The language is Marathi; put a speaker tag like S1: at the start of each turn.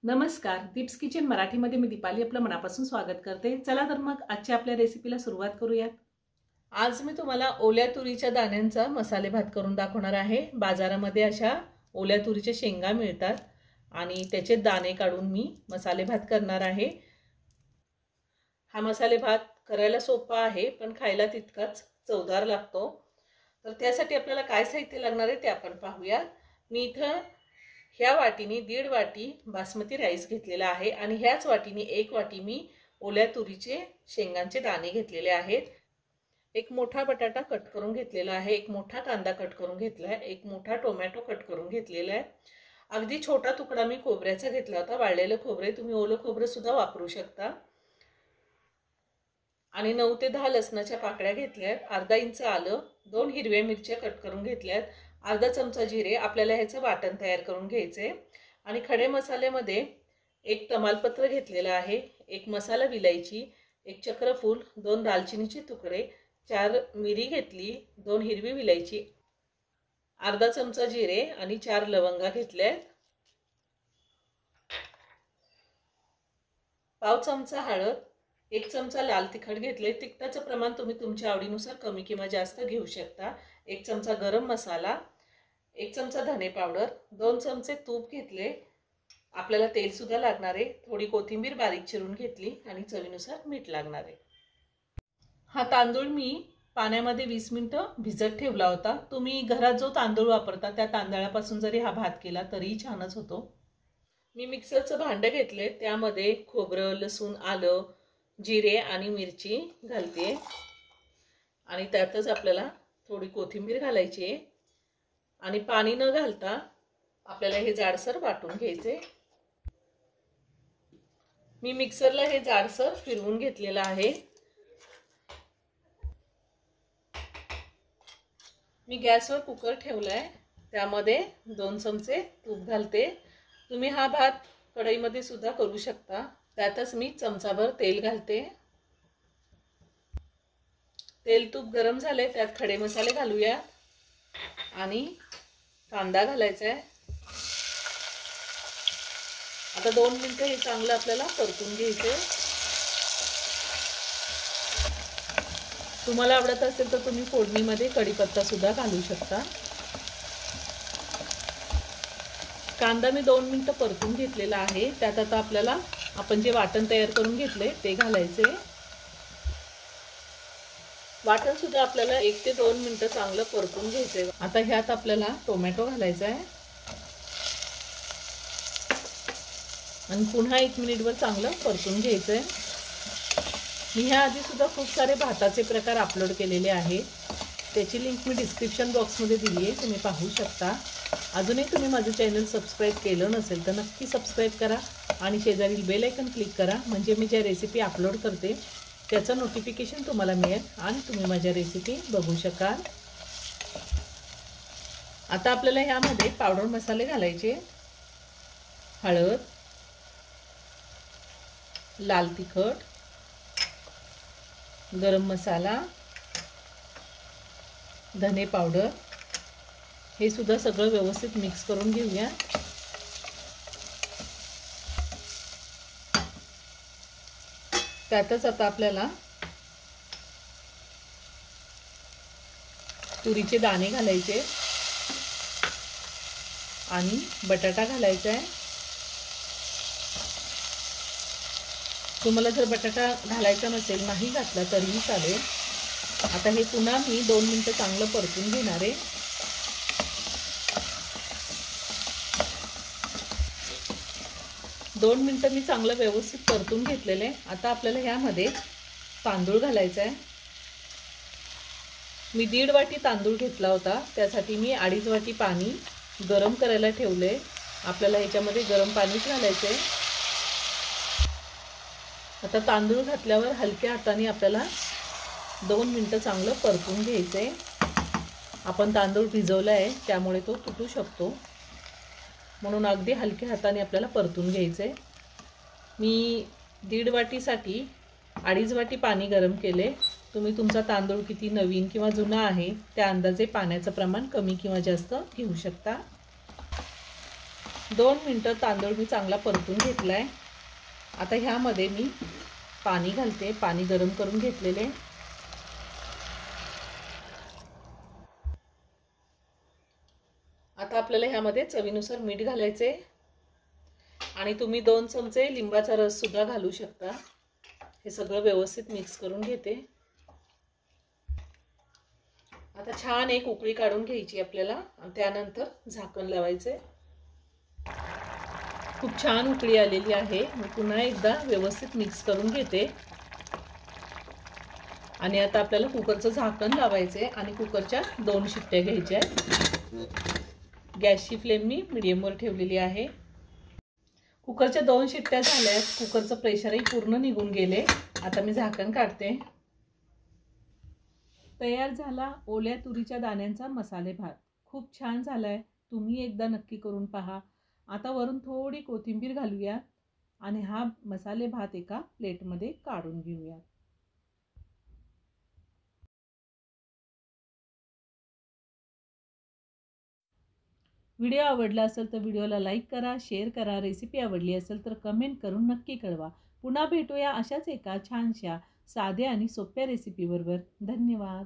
S1: नमस्कार, दीप्स किचन मराठीमध्ये मी दीपाली आपलं मनापासून स्वागत करते। चला तर मग आजच्या आपल्या रेसिपीला सुरुवात करूयात। आज मी तुम्हाला ओल्या तुरीच्या दाण्यांचा मसाले भात करून दाखवणार आहे। बाजारामध्ये अशा ओल्या तुरीच्या शेंगा मिळतात आणि त्याचे दाणे काढून मी मसाले भात करणार आहे। हा मसाले भात करायला सोपा आहे पण खायला तितकाच चवदार लागतो। तर त्यासाठी आपल्याला काय साहित्य लागणार आहे ते आपण पाहूया। मी इथं ह्या वाटीने 1.5 वाटी बासमती राईस घेतलेला आहे आणि ह्याच वाटीने 1 वाटी मी ओल्या तुरीचे शेंगांचे दाणे घेतलेले आहेत। एक मोठा बटाटा कट करून घेतलेला आहे, एक मोठा कांदा कट करून घेतला आहे, एक मोठा टोमॅटो कट करून घेतलेला आहे। अगदी छोटा तुकडा मी खोबऱ्याचा घेतला होता। वाळलेले खोबरे तुम्ही ओलं खोबरे सुद्धा वापरू शकता। आणि 9 ते 10 लसणाच्या पाकळ्या घेतल्या आहेत। अर्धा इंच आलं, 2 हिरव्या मिरच्या कट करून घेतल्यात, अर्धा चमचा जिरे। आपल्याला ह्याचं वाटण तयार करून घ्यायचे आणि खडे मसाल्यामध्ये एक तमालपत्र घेतलेला आहे, एक मसाला विलायची, एक चक्रफूल, 2 दालचिनीचे तुकडे, 4 मिरी घेतली, 2 हिरवी विलायची, अर्धा चमचा जिरे आणि 4 लवंगा घेतल्यात, पाव चमचा हळद, 1 चमचा लाल तिखट घेतले। तिखटाचं प्रमाण तुम्ही तुमच्या आवडीनुसार कमी किंवा जास्त घेऊ शकता। 1 चमचा गरम मसाला, 1 चमचा धने पावडर, 2 चमचे तूप घेतले। आपल्याला तेल सुद्धा लागणार आहे। थोडी कोथिंबीर बारीक चिरून घेतली आणि चवीनुसार मीठ लागणार आहे। हा तांदूळ मी पाण्यामध्ये 20 मिनिटं भिजत ठेवला होता। तुम्ही घरात जो तांदूळ वापरता त्या तांदळापासून जरी हा भात केला तरीही छानच होतो। मी मिक्सरचं भांडं घेतले, त्यामध्ये खोबरं, लसूण, आलं, जिरे आणि मिरची घालते आणि त्यातच आपल्याला थोडी कोथिंबीर घालायची आहे आणि पाणी न घालता आपल्याला हे जाडसर वाटून घ्यायचे। मी मिक्सरला हे जाडसर फिरवून घेतलेलं आहे। मी गॅसवर कुकर ठेवलाय, त्यामध्ये 2 चमचे तूप घालते। तुम्ही हा भात कढईमध्ये सुद्धा करू शकता। त्यातच मी चमचाभर तेल घालते। तेल तूप गरम झाले, त्यात खडे मसाले घालूया आणि कांदा घालायचा आहे। आता 2 मिनिटं हे चांगलं आपल्याला परतून घ्यायचे। तुम्हाला आवडत असेल तर तुम्ही फोडणीमध्ये कढीपत्ता सुद्धा घालू शकता। कांदा मी 2 मिनिटं परतून घेतलेला आहे। त्यात आता आपल्याला आपण जे वाटण तयार करून घेतले ते घालायचे। वाटण सुद्धा आपल्याला 1 ते 2 मिनिटं चांगलं परतून घ्यायचे। आता ह्यात आपल्याला टोमॅटो घालायचा आहे आणि पुन्हा 1 मिनिटभर चांगलं परतून घ्यायचं आहे। मी ह्या आधी सुद्धा खूप सारे भाताचे प्रकार अपलोड केलेले आहे, त्याची लिंक मी डिस्क्रिप्शन बॉक्समध्ये दिली आहे, तुम्ही पाहू शकता। अजूनही तुम्ही माझं चॅनल सबस्क्राईब केलं नसेल तर नक्की सबस्क्राईब करा आणि शेजारील बेल आयकॉन क्लिक करा, म्हणजे मी ज्या रेसिपी अपलोड करते त्याचं नोटिफिकेशन तुम्हाला मिळेल आणि तुम्ही माझ्या रेसिपी बघू शकाल। आता आपल्याला ह्यामध्ये पावडर मसाले घालायचे। हळद, लाल तिखट, गरम मसाला, धने पावडर, हे सुद्धा सगळं व्यवस्थित मिक्स करून घेऊया। त्यातच आता आपल्याला तुरीचे दाणे घालायचे आणि बटाटा घालायचा आहे। तुम्हाला जर बटाटा घालायचा नसेल, नाही घातला तरीही चालेल। आता हे पुन्हा मी 2 मिनिटं चांगलं परतून घेणार आहे। दोन मिनिटं मी चांगलं व्यवस्थित परतून घेतलेले। आता आपल्याला ह्यामध्ये तांदूळ घालायचा आहे। मी 1.5 वाटी तांदूळ घेतला होता, त्यासाठी मी 2.5 वाटी पाणी गरम करायला ठेवले। आपल्याला ह्याच्यामध्ये गरम पाणीच घालायचं आहे। आता तांदूळ घातल्यावर हलक्या हाताने आपल्याला 2 मिनिटं चांगलं परतून घ्यायचं आहे। आपण तांदूळ भिजवला आहे त्यामुळे तो तुटू शकतो, म्हणून अगदी हलक्या हाताने आपल्याला परतून घ्यायचं आहे। मी 1.5 वाटीसाठी 2.5 वाटी पाणी गरम केले। तुम्ही तुमचा तांदूळ किती नवीन किंवा जुना आहे त्या अंदाजे पाण्याचं प्रमाण कमी किंवा जास्त घेऊ शकता। 2 मिनिटं तांदूळ मी चांगला परतून घेतला आहे. आता ह्यामध्ये मी पाणी घालते. पाणी गरम करून घेतलेले. आता आपल्याला ह्यामध्ये चवीनुसार मीठ घालायचे आणि तुम्ही 2 चमचे लिंबाचा रस सुद्धा घालू शकता. हे सगळं व्यवस्थित मिक्स करून घेते. आता छान एक उकळी काढून घ्यायची आपल्याला आणि त्यानंतर झाकण लावायचे. खूप छान उकळी आलेली आहे. मी पुन्हा एकदा व्यवस्थित मिक्स करून घेते आणि आता आपल्याला कुकरचं झाकण लावायचे आणि कुकरच्या 2 शिट्ट्या घ्यायच्या. गॅसची फ्लेम मी मीडियमवर ठेवलेली आहे. कुकरच्या 2 शिट्ट्या झाल्या. कुकरचं प्रेशरही पूर्ण निघून गेले. आता मी झाकण काढते. तयार झाला ओल्या तुरीच्या दाण्यांचा मसाले भात. खूप छान झालाय. तुम्ही एकदा नक्की करून पहा. आता वरून थोडी कोथिंबीर घालूया आणि हा मसाले भात एका प्लेटमध्ये काढून घेऊया. व्हिडिओ आवडला असेल तर व्हिडिओला लाईक करा, शेअर करा. रेसिपी आवडली असेल तर कमेंट करून नक्की कळवा. पुन्हा भेटूया अशाच एका छानशा साध्या आणि सोप्या रेसिपीबरोबर. धन्यवाद.